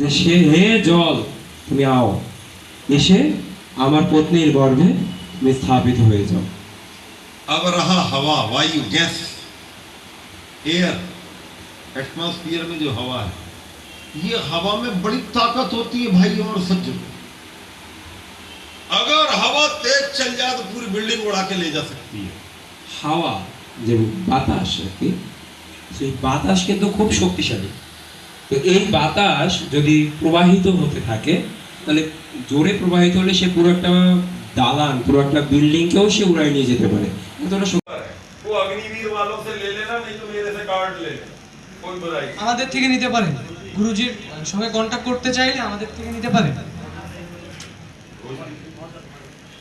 যে সে হে জল তুমি आओ, এসে আমার পত্নীর গর্ভে তুমি স্থাপিত হয়ে যাও। अब रहा हवा, वायु, गैस, एयर, एटमॉस्फेयर में जो हवा है, ये हवा में बड़ी ताकत होती है भाई और सज्जन। अगर हवा तेज चल जाए तो पूरी बिल्डिंग उड़ा के ले जा सकती है। হাওয়া যে বাতাস আর কি, সেই বাতাস কিন্তু খুব শক্তিশালী। তো এই বাতাস যদি প্রবাহিত হতে থাকে তাহলে জোরে প্রবাহিত হলে সে পুরো একটা দালান, পুরো একটা বিল্ডিংকেও সে উড়াই নিয়ে যেতে পারে। এতটা वो अग्निवीर वालों से ले लेना, नहीं तो मेरे से कार्ड ले लेना, कोई बुराई नहीं। আমাদের থেকে নিতে পারেন, গুরুজির সঙ্গে কন্টাক্ট করতে চাইলে আমাদের থেকে নিতে পারেন।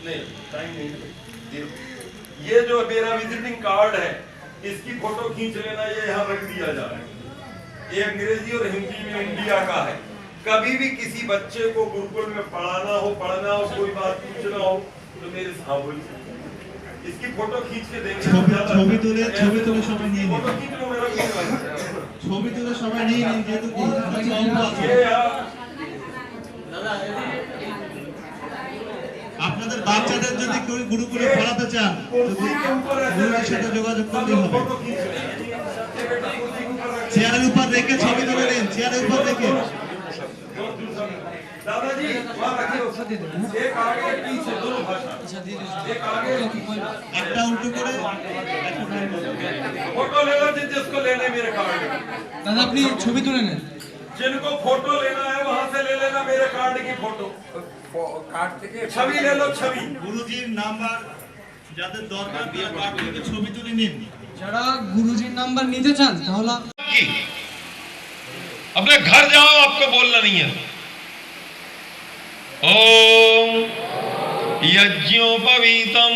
नहीं, टाइम नहीं। ये जो मेरा विजिटिंग कार्ड है, इसकी फोटो खींच लेना, ये यहाँ रख दिया जा रहा है। ये अंग्रेजी और हिंदी में इंडिया का है। कभी भी किसी बच्चे को गुरुकुल में पढ़ना हो, कोई बात पूछना हो तो मेरे साथ बोलिए। इसकी फोटो खींच के देंगे। ছবি তুলে সবাই নিয়ে নিন। फोटो खींच लो मेरा ये वाला। ছবি তুলে সবাই নিয়ে নিন, যেহেতু ये यहाँ আপনাদের বাচ্চাদের যদি কেউ গুরুকুলে পড়াতে চান कुर्सी के ऊपर ऐसे গুরুর সাথে যোগাযোগ করতে হবে। फोटो खींच ले। ये बेटा कुर्सी के ऊपर रख। চেয়ারের উপর রেখে ছবি তুলে নিন, চেয়ারের উপর রেখে। दादाजी वहाँ रखिए, एक आगे एक पीछे, दोनों भाषा, एक आगे एक पीछे। একটা উল্টো করে फोटो ले लो जिसको लेने मेरे कार्ड। দাদা আপনি ছবি তুলে নেন। जिनको फोटो लेना है वहाँ से ले लेना मेरे कार्ड की फोटो। कार्ड থেকে छवि ले लो, छवि। গুরুজির নাম্বার যাদের দরকার তারা কার্ড থেকে ছবি তুলে নিন। যারা গুরুজির নাম্বার নিতে চান তাহলে अपने घर जाओ, आपको बोलना नहीं है। ओम यज्ञोपवीतम